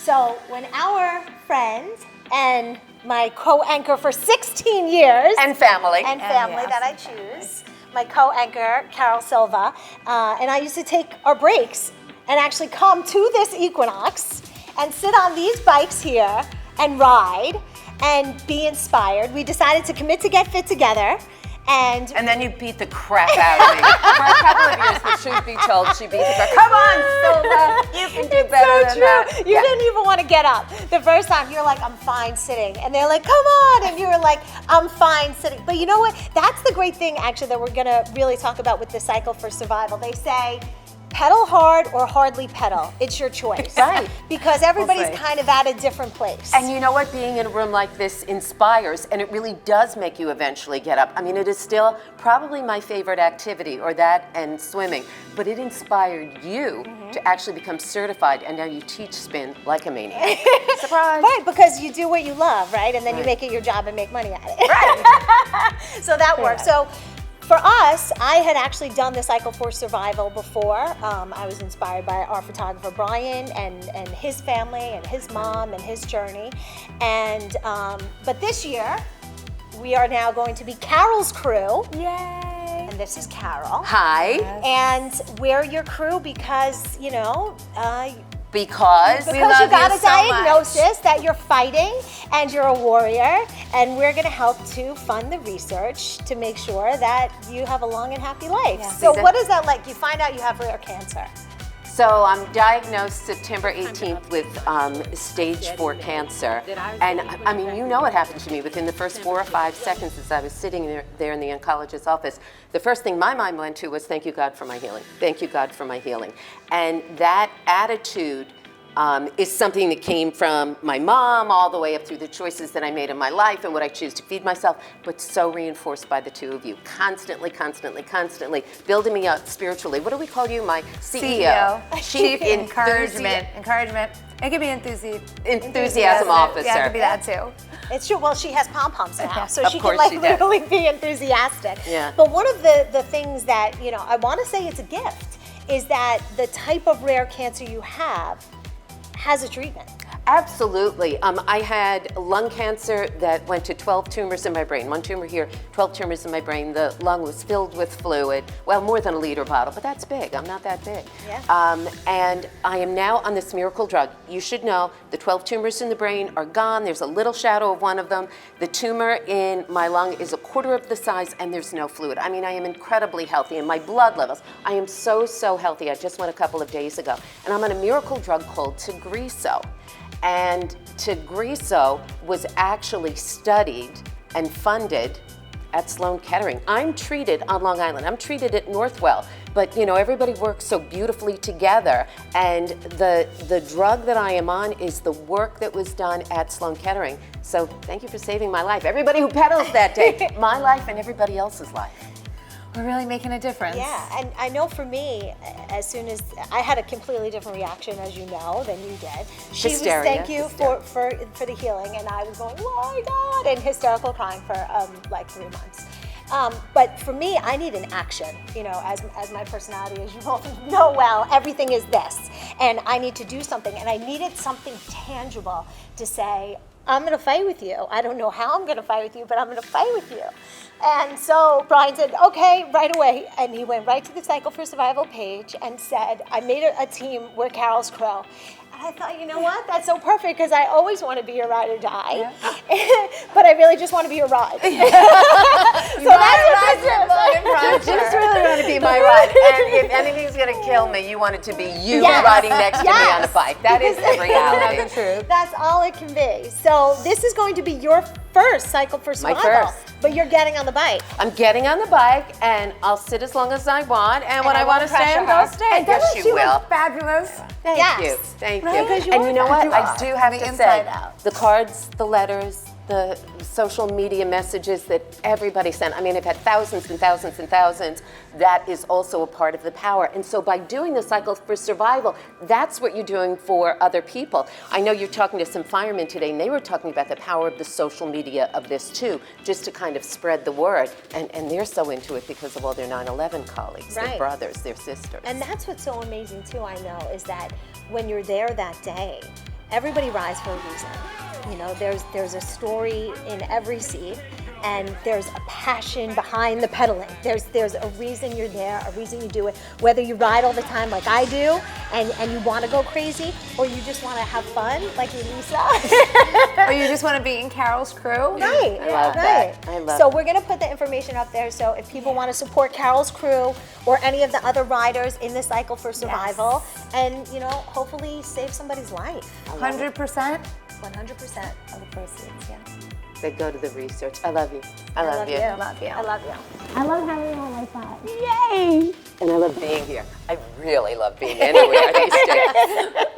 So when our friend and my co-anchor for 16 years. And family. And family that I choose. My co-anchor, Carol Silva. And I used to take our breaks and actually come to this equinox and sit on these bikes here and ride and be inspired. We decided to commit to get fit together. And then you beat the crap out of me. For a couple of years, the truth be told, she beat the crap. Come on, Silva, you can do better than that. You didn't even want to get up. The first time, you're like, I'm fine sitting. And they're like, come on. And you were like, I'm fine sitting. But you know what? That's the great thing, actually, that we're going to really talk about with the Cycle for Survival. They say, pedal hard or hardly pedal. It's your choice. Right. Because everybody's kind of at a different place. And you know what? Being in a room like this inspires, and it really does make you eventually get up. I mean, it is still probably my favorite activity, or that and swimming, but it inspired you to actually become certified, and now you teach spin like a maniac. Surprise. Right, because you do what you love, right? And then you make it your job and make money at it. Right. So that works. So for us, I had actually done the Cycle for Survival before. I was inspired by our photographer Brian and his family and his mom and his journey. And but this year, we are now going to be Carol's crew. Yay! And this is Carol. Hi. And we're your crew because, you know, Because you got a diagnosis that you're fighting and you're a warrior, and we're going to help to fund the research to make sure that you have a long and happy life. Yeah. So what is that like? You find out you have rare cancer. So I'm diagnosed September 18th with stage 4 cancer. And I mean, you know what happened to me within the first 4 or 5 seconds as I was sitting there in the oncologist's office. The first thing my mind went to was, thank you, God, for my healing. Thank you, God, for my healing. And that attitude is something that came from my mom all the way up through the choices that I made in my life and what I choose to feed myself, but so reinforced by the two of you. Constantly building me up spiritually. What do we call you? My CEO. Chief Encouragement. It could be enthusiasm officer. Yeah, it could be that too. It's true. Well, she has pom-poms now, so Of she course can like she does. literally be enthusiastic. Yeah. But one of the things that, you know, I want to say it's a gift is that the type of rare cancer you have has a treatment. Absolutely. I had lung cancer that went to 12 tumors in my brain. 1 tumor here, 12 tumors in my brain. The lung was filled with fluid. Well, more than a liter bottle, but that's big. I'm not that big. Yeah. And I am now on this miracle drug. You should know the 12 tumors in the brain are gone. There's a little shadow of one of them. The tumor in my lung is 1/4 of the size, and there's no fluid. I mean, I am incredibly healthy, and my blood levels, I am so healthy. I just went a couple of days ago. And I'm on a miracle drug called Tagrisso. And Tagrisso was actually studied and funded at Sloan Kettering. I'm treated on Long Island. I'm treated at Northwell. But you know, everybody works so beautifully together. And the drug that I am on is the work that was done at Sloan Kettering. So thank you for saving my life. Everybody who pedals that day, my life and everybody else's life. We're really making a difference. Yeah, and I know for me, as soon as I had a completely different reaction, as you know, than you did. She Hysteria. was thank you for the healing, and I was going, oh my God, and hysterical crying for like 3 months. But for me, I need an action. You know, as my personality, as you both know well, everything is this, and I need to do something, and I needed something tangible to say, I'm going to fight with you. I don't know how I'm going to fight with you, but I'm going to fight with you. And so Brian said, okay, right away. And he went right to the Cycle for Survival page and said, I made a team with Carol's crew. And I thought, you know what? That's so perfect because I always want to be your ride or die. Yeah. But I really just want to be your ride. So that's what this is. You just really want to be my ride. And if anything's going to kill me, you want it to be you riding next to me on a bike. That is the reality. That's the truth. That's all it can be. So this is going to be your first Cycle for Survival. My first. But you're getting on the bike. I'm getting on the bike, and I'll sit as long as I want, and when I want to stand, I'll stand. And Yes, doesn't she you will. look fabulous? Thank you. Thank Right? you. Because you And are you know what? fabulous. I do have From to the say, inside out. the cards, the letters, the social media messages that everybody sent. I mean, I've had thousands and thousands and thousands. That is also a part of the power. And so by doing the Cycle for Survival, that's what you're doing for other people. I know you're talking to some firemen today, and they were talking about the power of the social media of this too, just to kind of spread the word. And they're so into it because of all their 9/11 colleagues, their brothers, their sisters. And that's what's so amazing too, I know, is that when you're there that day, everybody rides for a reason. You know, there's a story in every seat, and there's a passion behind the pedaling. There's a reason you're there, a reason you do it. Whether you ride all the time like I do, and you want to go crazy, or you just want to have fun like Elisa. Or you just want to be in Carol's crew. Right. I love that. I love So we're going to put the information up there, so if people want to support Carol's crew or any of the other riders in the Cycle for Survival, and, you know, hopefully save somebody's life. 100%. 100% of the proceeds, yeah. They go to the research. I love you. I love you. I love you. I love you. I love having you on my side. Yay! And I love being here. I really love being anywhere these days.